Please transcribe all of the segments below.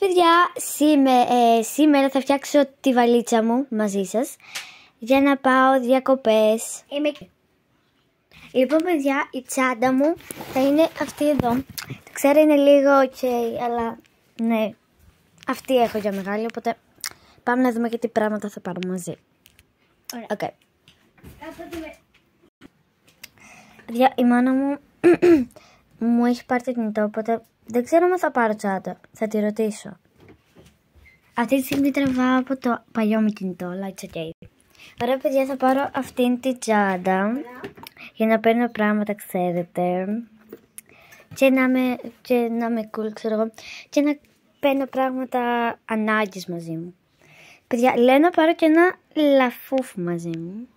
παιδιά, σήμερα θα φτιάξω τη βαλίτσα μου μαζί σας για να πάω διακοπές. Λοιπόν παιδιά, η τσάντα μου θα είναι αυτή εδώ. Ξέρω είναι λίγο ok, αλλά ναι, αυτή έχω για μεγάλη, οπότε πάμε να δούμε και τι πράγματα θα πάρω μαζί. Ωραία. Okay. Παιδιά, η μάνα μου μου έχει πάρει το κινητό, οπότε δεν ξέρω αν θα πάρω τσάντα. Θα τη ρωτήσω. Αυτή τη στιγμή τραβάω από το παλιό μου κινητό, αλλά it's okay. Ωραία παιδιά, θα πάρω αυτήν τη τσάντα για να παίρνω πράγματα, ξέρετε. Και να είμαι cool, ξέρω εγώ. Και να παίρνω πράγματα ανάγκης μαζί μου. Παιδιά, λέω να πάρω και ένα λαφούφ μαζί μου.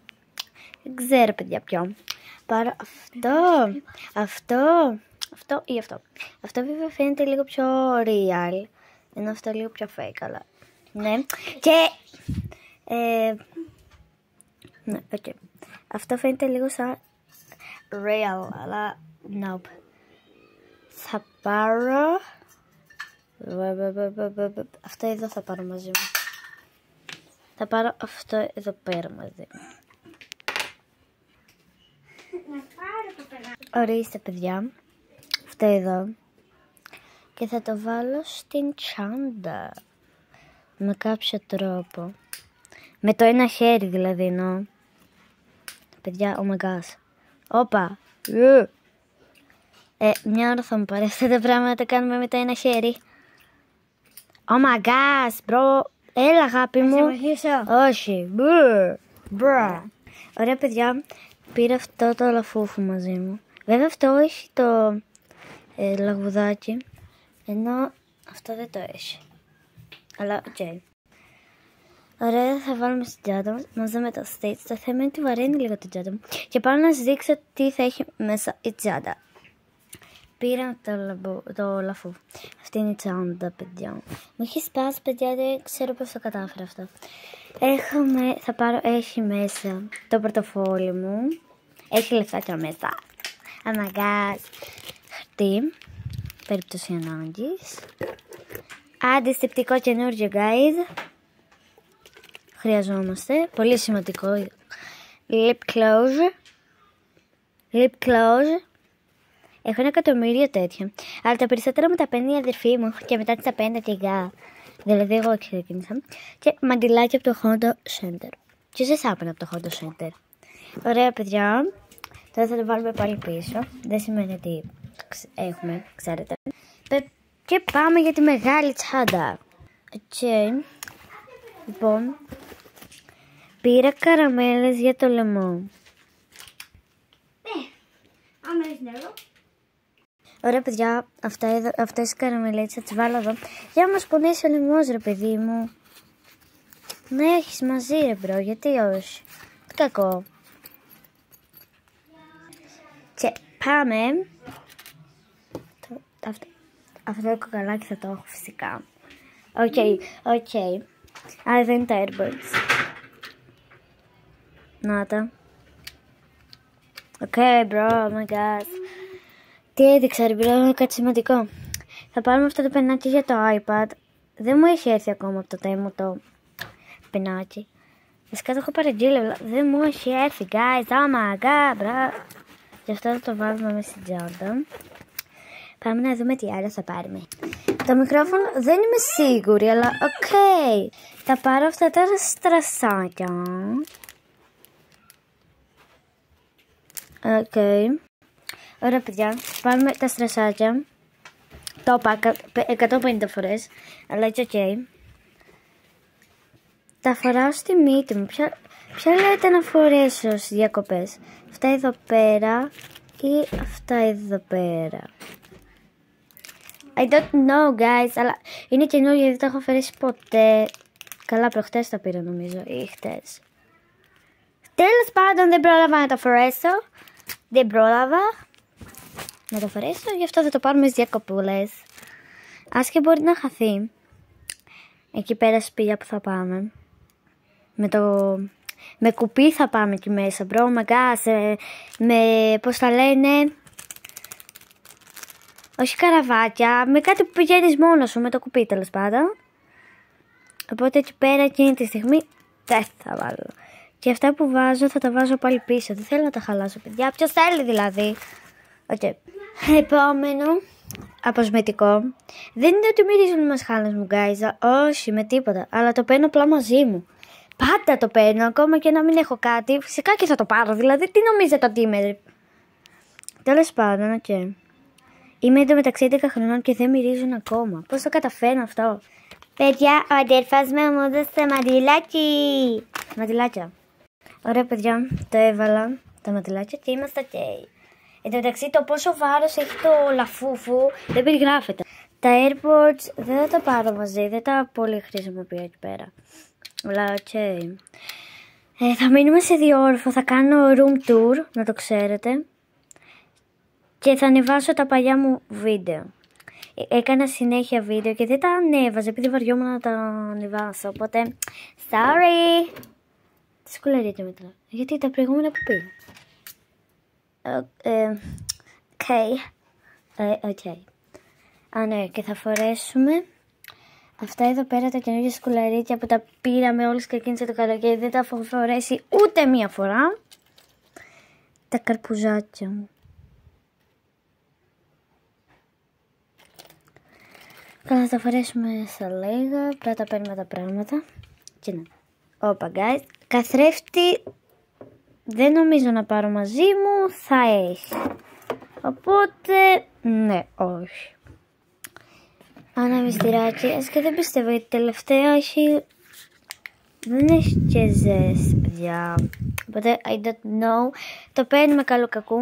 Δεν ξέρω παιδιά ποιο. Πάρω αυτό ή αυτό. Αυτό βέβαια φαίνεται λίγο πιο real, ενώ αυτό λίγο πιο fake, αλλά ναι. Και ναι, okay. Αυτό φαίνεται λίγο σαν real, αλλά nope. Θα πάρω αυτό εδώ, θα πάρω μαζί μου. Θα πάρω αυτό εδώ πέρα μαζί μου. Ορίστε παιδιά, αυτό εδώ. Και θα το βάλω στην τσάντα με κάποιο τρόπο. Με το ένα χέρι δηλαδή εννοώ. Παιδιά, oh my gosh. Όπα. Μια ώρα θα μου πάρει αυτά τα πράγματα να τα κάνουμε με το ένα χέρι. Oh my gosh, bro. Έλα αγάπη μου. Όχι. Μπρα. Ωραία παιδιά, πήρα αυτό το λαφούφου μαζί μου. Βέβαια αυτό έχει το λαγουδάκι, ενώ αυτό δεν το έχει. Αλλά οκ. Okay. Ωραία, θα βάλουμε στην τσάντα μας μαζί με το Stitch. Το θέμα είναι ότι βαραίνει λίγο την τσάντα μου. Και πάω να σας δείξω τι θα έχει μέσα η τσάντα. Πήρα το λαφού. Αυτή είναι η τσάντα, παιδιά. Μου έχει σπάσει, παιδιά, δεν ξέρω πώς το κατάφερα αυτό. Έχει μέσα το πορτοφόλι μου. Έχει λεφτάκια μέσα. Αναγκάς. Χαρτί. Περίπτωση ανάγκης. Αντιστηπτικό καινούργιο, guys. Χρειαζόμαστε. Πολύ σημαντικό. Lip gloss. Έχω 1 εκατομμύριο τέτοια. Αλλά τα περισσότερα μου τα παίρνει η αδερφή μου και μετά τα παίρνει τηγά. Δηλαδή εγώ ξεκίνησα. Και μαντιλάκι από το Honda Center. Και δεν θα έπαιρνα από το Honda Center. Ωραία παιδιά. Τώρα θα το βάλουμε πάλι πίσω. Δεν σημαίνει ότι έχουμε, ξέρετε. Και πάμε για τη μεγάλη τσάντα. Okay. Λοιπόν, πήρα καραμέλες για το λαιμό. Ωραία παιδιά, αυτές οι καραμελέttes θα τις βάλω εδώ. Για να μας πονέσει ο λαιμός ρε παιδί μου. Να έχεις μαζί ρε μπρο, γιατί όχι. Κακό. Και πάμε. Αυτό το κοκαλάκι θα το έχω φυσικά. Οκ. Αλλά δεν είναι τα AirPods. Να τα. Οκ, bro, oh my god. Τι έδειξα, ρε bro, κάτι σημαντικό. Θα πάρουμε αυτό το πενάκι για το iPad. Δεν μου έχει έρθει ακόμα από το τέμο το πενάκι. Φυσικά το έχω παραγγείλει, αλλά δεν μου έχει έρθει, guys. Oh my god, bro. Γι' αυτό θα το βάλουμε μέσα στην τσάντα. Πάμε να δούμε τι άλλο θα πάρουμε. Το μικρόφωνο δεν είμαι σίγουρη, αλλά οκ. Θα πάρω αυτά τα στρασάκια. Οκ. Ωραία παιδιά, πάρουμε τα στρασάκια. Το είπα 150 φορές, αλλά it's ok. Τα φοράω στη μύτη μου. Ποια λέτε να φορέσω στις διακοπές? Αυτά εδώ πέρα ή αυτά εδώ πέρα? I don't know guys, αλλά είναι καινούργιο, δεν τα έχω φορέσει ποτέ. Καλά, προχτές τα πήρα νομίζω, ή χτες. Τέλος πάντων δεν πρόλαβα να τα φορέσω. Γι' αυτό θα το πάρουμε στις διακοπούλες. Ας και μπορεί να χαθεί. Εκεί πέρα σπίτια που θα πάμε. Με κουπί θα πάμε εκεί μέσα, bro, με πώς τα λένε. Όχι καραβάτια, με κάτι που πηγαίνεις μόνος σου, με το κουπί τέλος πάντων. Οπότε εκεί πέρα εκείνη τη στιγμή δεν θα βάλω. Και αυτά που βάζω θα τα βάζω πάλι πίσω. Δεν θέλω να τα χαλάσω, παιδιά. Ποιος θέλει δηλαδή. Okay. Επόμενο αποσμετικό. Δεν είναι ότι μυρίζουν οι μασχάλες μου, guys. Όχι, με τίποτα. Αλλά το παίρνω απλά μαζί μου. Πάντα το παίρνω, ακόμα και να μην έχω κάτι. Φυσικά και θα το πάρω. Δηλαδή, τι νομίζετε ότι είμαι. Τέλος πάντων, okay. Είμαι εντωμεταξύ 10 χρονών και δεν μυρίζουν ακόμα. Πώς το καταφέρνω αυτό. Παιδιά, ο αδερφός μου έδωσε μαντιλάκι. Μαντιλάκια. Ωραία, παιδιά, το έβαλα τα μαντιλάκια και είμαστε ok. Εν τω μεταξύ, το πόσο βάρος έχει το λαφούφου δεν περιγράφεται. Τα AirPods δεν θα τα πάρω μαζί, δεν τα πολύ χρησιμοποιώ εκεί πέρα. Αλλά ok. Θα μείνουμε σε διόρφο, θα κάνω room tour, να το ξέρετε. Και θα ανεβάσω τα παλιά μου βίντεο. Έκανα συνέχεια βίντεο και δεν τα ανέβαζα επειδή βαριόμουν να τα ανεβάσω. Οπότε, sorry. Τι σκουλαρείτε μετά. Γιατί τα προηγούμενα που πήγα. Okay. Α, ναι, και θα φορέσουμε αυτά εδώ πέρα τα καινούργια σκουλαρίκια που τα πήραμε όλες και εκείνη το καλοκαίρι. Δεν τα έχω φορέσει ούτε μία φορά. Τα καρπουζάκια μου. Καλά, θα τα φορέσουμε στα λίγα. Πρώτα παίρνουμε τα πράγματα. Και ναι. Όπα, guys. Καθρέφτη δεν νομίζω να πάρω μαζί μου. Θα έχει. Οπότε, ναι, όχι. Αναμυστηράκι. Ας και δεν πιστεύω γιατί τελευταία έχει... Δεν έχει και ζέστη, παιδιά. Οπότε, I don't know. Το παίρνουμε καλού κακού.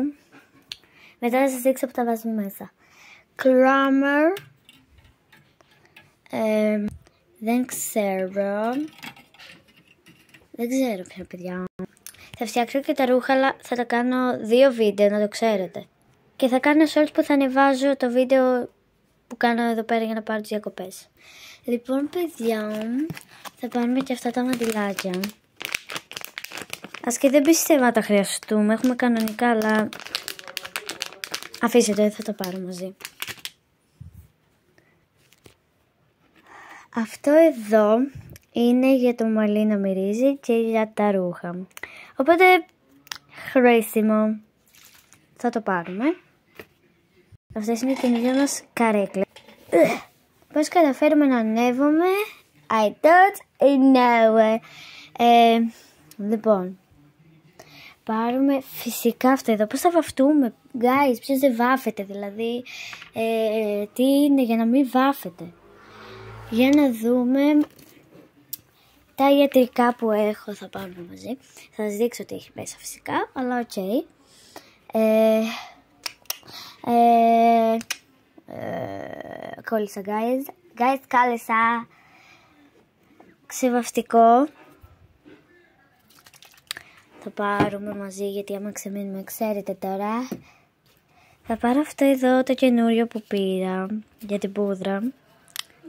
Μετά θα σας δείξω που τα βάζουμε μέσα. Kramer. Δεν ξέρω. Δεν ξέρω πια, παιδιά. Θα φτιάξω και τα ρούχα, αλλά θα τα κάνω 2 βίντεο, να το ξέρετε. Και θα κάνω σε όλους που θα ανεβάζω το βίντεο που κάνω εδώ πέρα για να πάρω τις διακοπές. Λοιπόν, παιδιά, θα πάρουμε και αυτά τα μαντιλάκια. Ας και δεν πιστεύω να τα χρειαστούμε. Έχουμε κανονικά, αλλά αφήστε το, θα το πάρω μαζί. Αυτό εδώ είναι για το μαλλί να μυρίζει και για τα ρούχα. Οπότε, χρήσιμο. Θα το πάρουμε. Αυτές είναι οι καινούργιες μας καρέκλες. Πώς καταφέρουμε να ανέβουμε? I don't know. Λοιπόν, πάρουμε φυσικά αυτό εδώ. Πώς θα βαφτούμε? Guys, ποιος δεν βάφεται δηλαδή? Τι είναι για να μην βάφεται? Για να δούμε. Τα ιατρικά που έχω θα πάρουμε μαζί. Θα σας δείξω τι έχει μέσα φυσικά, αλλά ok. Κόλλησα, guys, κάλεσα ξεβαφτικό. Θα πάρουμε μαζί γιατί άμα ξεμείνουμε, ξέρετε τώρα. Θα πάρω αυτό εδώ το καινούριο που πήρα για την πούδρα.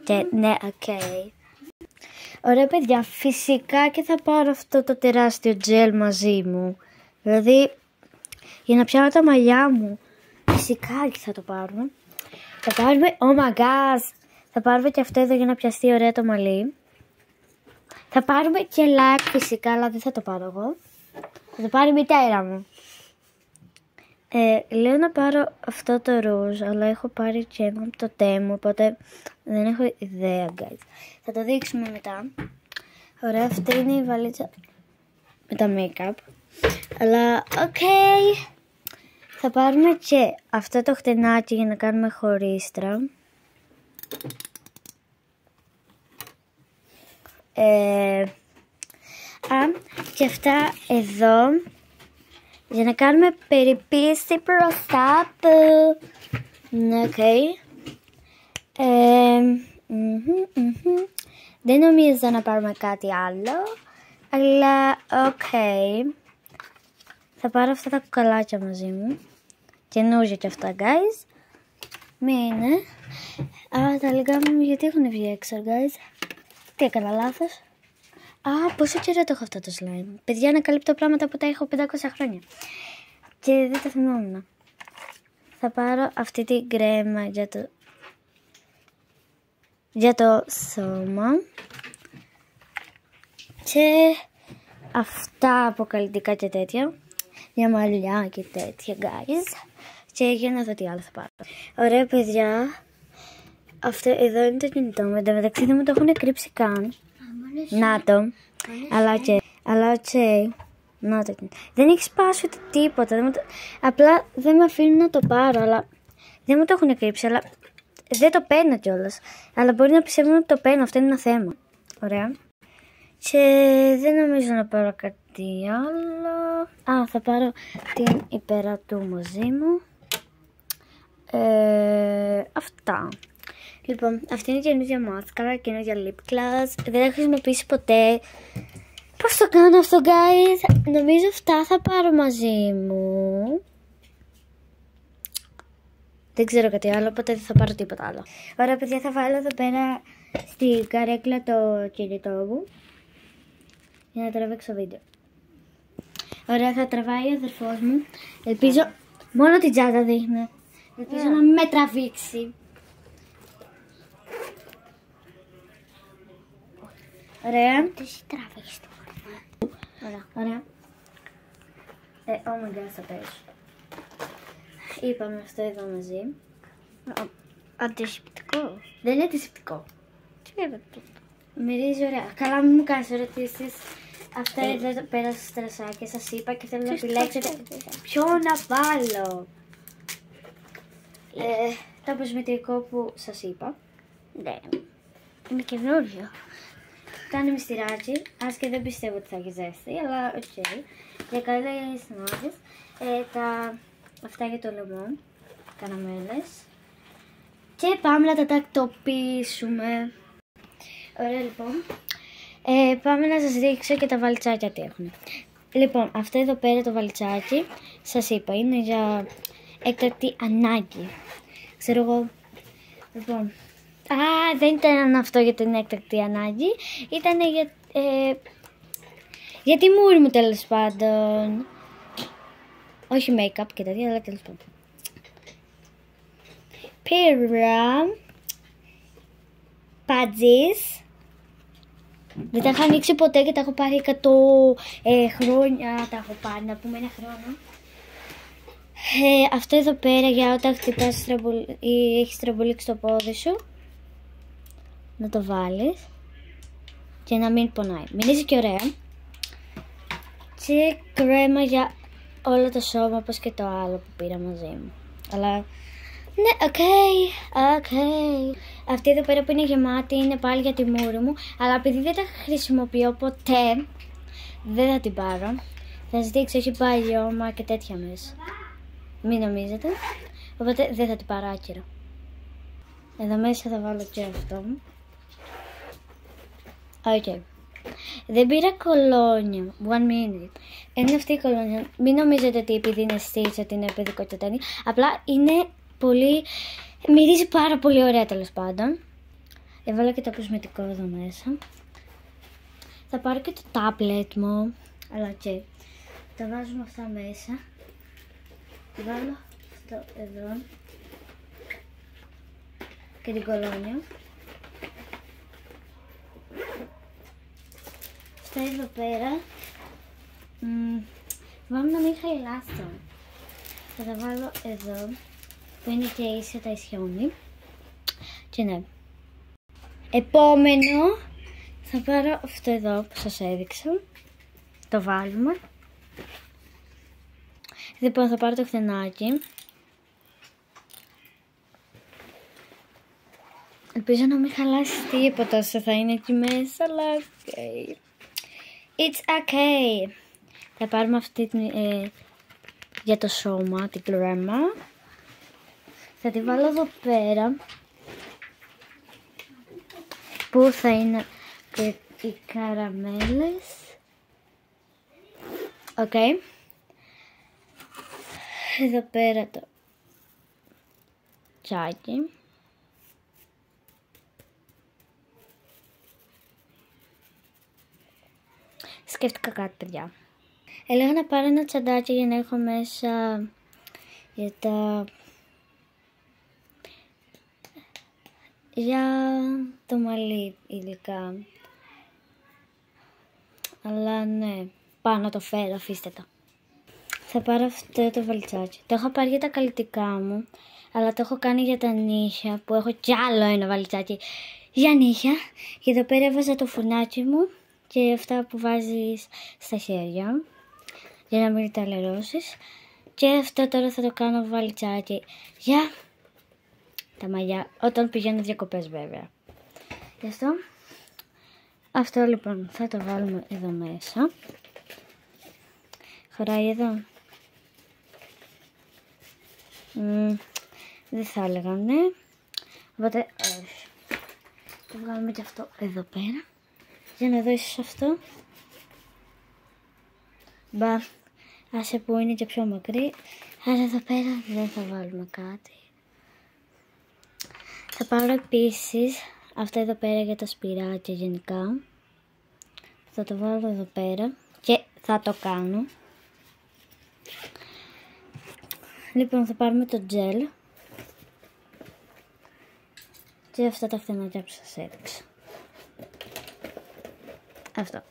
Και ναι, ok. Ωραία, παιδιά, φυσικά και θα πάρω αυτό το τεράστιο τζέλ μαζί μου. Δηλαδή, για να πιάνω τα μαλλιά μου. Φυσικά και θα το πάρουμε. Θα πάρουμε, oh my gosh, θα πάρουμε και αυτό εδώ για να πιαστεί ωραία το μαλλί. Θα πάρουμε και λάκ φυσικά, αλλά δεν θα το πάρω εγώ. Θα το πάρει η μητέρα μου. Λέω να πάρω αυτό το ρούζ, αλλά έχω πάρει και ένα από το Temu, οπότε δεν έχω ιδέα, guys. Θα το δείξουμε μετά. Ωραία, αυτή είναι η βαλίτσα με τα make-up. Αλλά, ok. Θα πάρουμε και αυτό το χτενάκι για να κάνουμε χωρίστρα. Και αυτά εδώ για να κάνουμε περιποίηση προστάτου. Ok. Δεν νομίζω να πάρουμε κάτι άλλο, αλλά ok. Θα πάρω αυτά τα κουκαλάκια μαζί μου. Καινούργια και αυτά, guys. Μείνε. Τα λίγα μου γιατί έχουν βγει έξω, guys. Τι έκανα λάθος? Πόσο καιρό το έχω αυτό το slime. Παιδιά, ανακαλύπτω πράγματα που τα έχω 500 χρόνια. Και δεν τα θυμόμουν. θα πάρω αυτή την κρέμα για το σώμα και αυτά αποκαλυπτικά και τέτοια, για μαλλιά και τέτοια, guys. Και για να δω τι άλλο θα πάρω. Ωραία παιδιά, αυτό εδώ είναι το κινητό μου. Εν τω μεταξύ δεν μου το έχουν κρύψει καν. Να το. Αλλά οκ. Να το. Δεν έχει σπάσει ούτε τίποτα. Απλά δεν με αφήνουν να το πάρω. Αλλά δεν μου το έχουν κρύψει. Αλλά δεν το παίρνω κιόλας. Αλλά μπορεί να πιστεύουν ότι το παίρνω. Αυτό είναι ένα θέμα. Ωραία. Και δεν νομίζω να πάρω κάτι άλλο. Θα πάρω την υπερατού μαζί μου. Αυτά. Λοιπόν, αυτή είναι η καινούργια μάσκαρα, καινούργια lip gloss. Δεν θα χρησιμοποιήσει ποτέ. Πώς το κάνω αυτό, guys? Νομίζω αυτά θα πάρω μαζί μου. Δεν ξέρω κάτι άλλο, οπότε δεν θα πάρω τίποτα άλλο. Ωραία παιδιά, θα βάλω εδώ πέρα στην καρέκλα το κινητό μου για να τραβήξω βίντεο. Ωραία, θα τραβάει ο αδερφός μου. Ελπίζω, μόνο την τσάντα δείχνει. Ελπίζω να με τραβήξει. Ωραία. Τι τραβήξει τώρα. Ωραία. Oh my god, θα πέσω. Είπαμε αυτό εδώ μαζί. Αντισηπτικό. Δεν είναι αντισηπτικό. Τι είναι αυτό? Μυρίζει ωραία. Καλά, μην μου κάνεις ερωτήσεις. Αυτά εδώ πέρα στο στρασάκι σας είπα και θέλω να επιλέξετε ποιο να βάλω. Το κοσμητικό που σας είπα. Ναι. Είναι καινούριο. Κάνει μυστηράκι, ας και δεν πιστεύω ότι θα έχει ζέστη, αλλά οκ. Για καλές νότες. Αυτά για το λαιμό, καραμέλες. Και πάμε να τα τακτοποιήσουμε. Ωραία λοιπόν. Πάμε να σας δείξω και τα βαλιτσάκια τι έχουν. Λοιπόν, αυτό εδώ πέρα το βαλιτσάκι, σας είπα, είναι για έκτακτη ανάγκη. Ξέρω εγώ. Λοιπόν, δεν ήταν αυτό για την έκτακτη ανάγκη. Ήταν για τη μούρη μου, τέλος πάντων. Όχι make-up και τέτοια, αλλά τέλος πάντων. Πήρα πατζής. Δεν τα είχα ανοίξει ποτέ και τα έχω πάρει 100 χρόνια. Τα έχω πάρει, να πούμε 1 χρόνο. Αυτό εδώ πέρα για όταν χτυπάς ή έχεις τραμπολίξει το πόδι σου. Να το βάλεις και να μην πονάει. Μυρίζει και ωραία. Και κρέμα για όλο το σώμα, όπως και το άλλο που πήρα μαζί μου. Αλλά ναι, οκ. Αυτή εδώ πέρα που είναι γεμάτη είναι πάλι για τη μούρη μου. Αλλά επειδή δεν τα χρησιμοποιώ ποτέ, δεν θα την πάρω. Θα σας δείξω, έχει παλιώμα και τέτοια μέσα. Μην νομίζετε. Οπότε δεν θα την πάρω άκυρα. Εδώ μέσα θα βάλω και αυτό. Οκ. Δεν πήρα κολόνια. 1 minute. Είναι αυτή η κολόνια. Μην νομίζετε ότι επειδή είναι στήριξ ότι είναι παιδικό τετάνι. Απλά είναι πολύ. Μυρίζει πάρα πολύ ωραία, τέλος πάντων. Έβαλα και το κοσμητικό εδώ μέσα. Θα πάρω και το τάμπλετ μου. Αλλά και τα βάζουμε αυτά μέσα. Βάλω αυτό εδώ. Και την κολόνια. Αυτά εδώ πέρα. Πάμε να μην χαϊλάσω. Θα τα βάλω εδώ. Που είναι και ίσια τα ισιώνει. Και ναι. Επόμενο. Θα πάρω αυτό εδώ που σας έδειξα. Το βάλουμε. Λοιπόν, θα πάρω το χθενάκι. Ελπίζω να μην χαλάσει τίποτα όσο θα είναι εκεί μέσα, αλλά ok. It's okay. Θα πάρουμε αυτή την, για το σώμα, την κρέμα. Θα τη βάλω εδώ πέρα. Που θα είναι και οι καραμέλες. Ok. Εδώ πέρα το τσάκι. Σκέφτηκα κάτι, παιδιά. Έλεγα να πάρω ένα τσαντάκι για να έχω μέσα για τα για το μαλλί υλικά. Αλλά ναι, πάω να το φέρω, αφήστε το. Θα πάρω αυτό το βαλιτσάκι. Το έχω πάρει για τα καλλιτικά μου, αλλά το έχω κάνει για τα νύχια, που έχω κι άλλο ένα βαλιτσάκι για νύχια. Και εδώ πέρα έβαζα το φουνάκι μου και αυτά που βάζεις στα χέρια, για να μην τα λερώσεις. Και αυτό τώρα θα το κάνω βαλιτσάκι για τα μαλλιά, όταν πηγαίνω διακοπές βέβαια. Γι' αυτό λοιπόν θα το βάλουμε εδώ μέσα. Χωράει εδώ. Δεν θα έλεγα, ναι. Οπότε, όχι. Το βγάλουμε και αυτό εδώ πέρα. Για να δώσεις αυτό. Μπα, άσε που είναι και πιο μακρύ. Άρα εδώ πέρα δεν θα βάλουμε κάτι. Θα πάρω επίσης αυτό εδώ πέρα για τα σπυράκια γενικά. Θα το βάλω εδώ πέρα και θα το κάνω. Λοιπόν, θα πάρουμε το τζέλ και αυτά τα φθενάκια που σας έδειξα. Αυτό.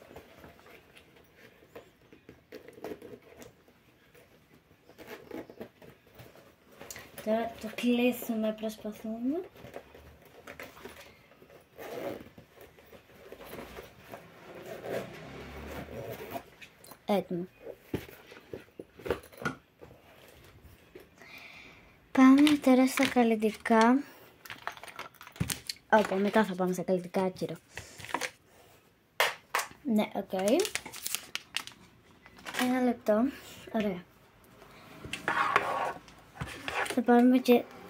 Τώρα το κλείσουμε, προσπαθούμε. Έτοιμο. Πάμε τώρα στα καλλιτικά. Όπα, μετά θα πάμε στα καλλιτικά, άκυρο. Ναι, οκ. Ένα λεπτό. Ωραία.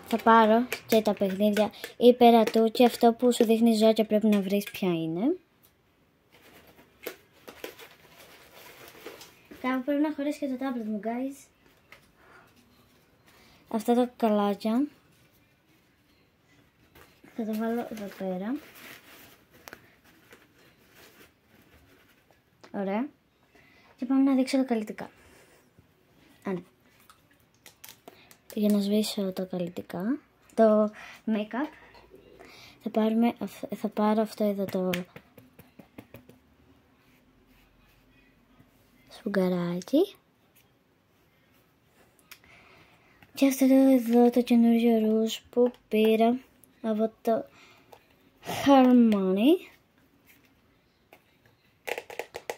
Θα πάρω και τα παιχνίδια υπερατού και αυτό που σου δείχνει ζώα και πρέπει να βρεις ποια είναι. Κάπου πρέπει να χωρίσει και το tablet μου, guys. Αυτά τα καλάκια θα τα βάλω εδώ πέρα. Ωραία. Και πάμε να δείξω τα καλλιτικά. Για να σβήσω τα καλλιτικά, το make-up, θα πάρω αυτό εδώ το σφουγγαράκι. Και αυτό εδώ το καινούριο ρούζ που πήρα από το Harmony.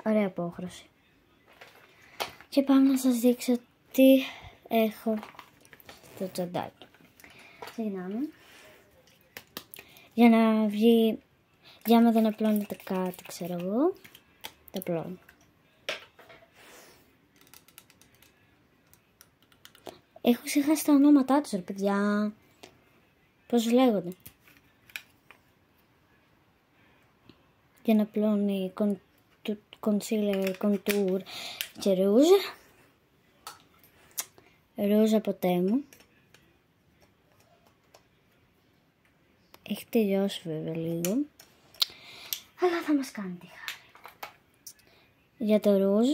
Ωραία απόχρωση. Και πάμε να σας δείξω τι έχω στο τσαντάκι. Ξεκινάμε. Για να βγει, για άμα δεν απλώνεται κάτι, ξέρω εγώ, το απλώνω. Έχω ξεχάσει τα ονόματά τους, ρε παιδιά. Πώς λέγονται. Για να απλώνει concealer, contour και ρούζ. Ρούζ από Τέμου. Έχει τελειώσει βέβαια λίγο, αλλά θα μας κάνει τη χάρη. Για το ρούζ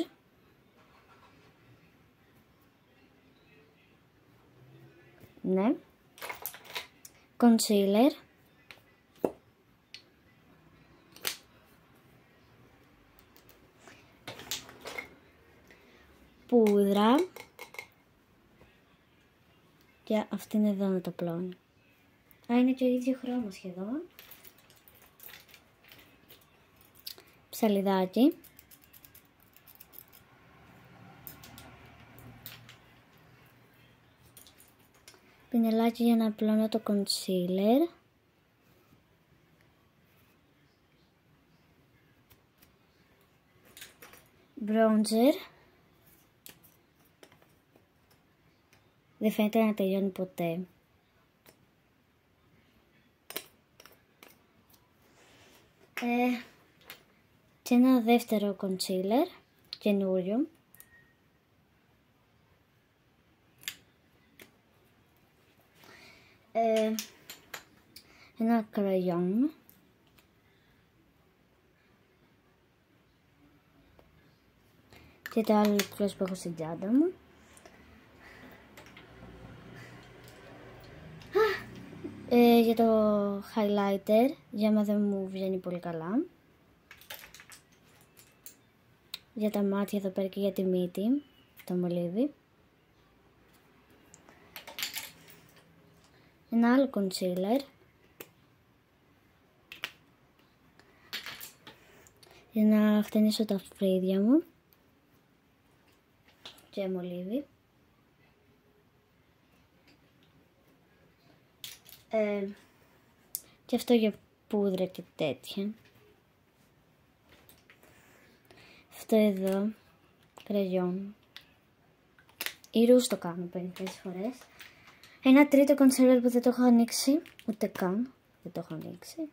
ναι, concealer, πούδρα και αυτή είναι εδώ να το πλώνει. Α, είναι και ο ίδιο χρώμα σχεδόν. Ψαλιδάκι. Πινελάκι για να απλώνω το concealer. Bronzer. Δεν φαίνεται να τελειώνει ποτέ. Και ένα δεύτερο concealer, καινούριο. Ένα crayon. Και το άλλο λεπτό που έχω στην τσάντα μου. Για το highlighter για να δεν μου βγαίνει πολύ καλά. Για τα μάτια εδώ πέρα και για τη μύτη, το μολύβι. Ένα άλλο concealer. Για να χτενίσω τα φρύδια μου. Και μολύβι. Και αυτό για πούδρα και τέτοια. Αυτό εδώ, κραγιόν. Η ρούζ το κάνω περισσότερες φορές. Ένα τρίτο concealer που δεν το έχω ανοίξει, ούτε καν, δεν το έχω ανοίξει.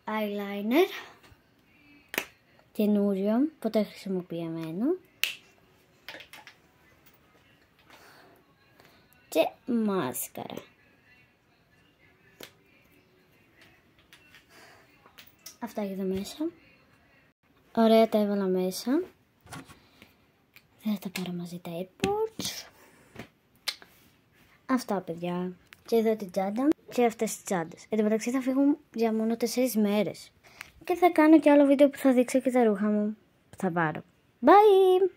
Eyeliner, καινούριο, ποτέ χρησιμοποιημένο. Και μάσκαρα. Αυτά εδώ μέσα. Ωραία, τα έβαλα μέσα. Δεν θα τα πάρω μαζί τα AirPods. Αυτά, παιδιά. Και εδώ την τσάντα και αυτές τις τσάντες. Εν τω μεταξύ θα φύγουν για μόνο 4 μέρες. Και θα κάνω και άλλο βίντεο που θα δείξω και τα ρούχα μου που θα πάρω. Bye!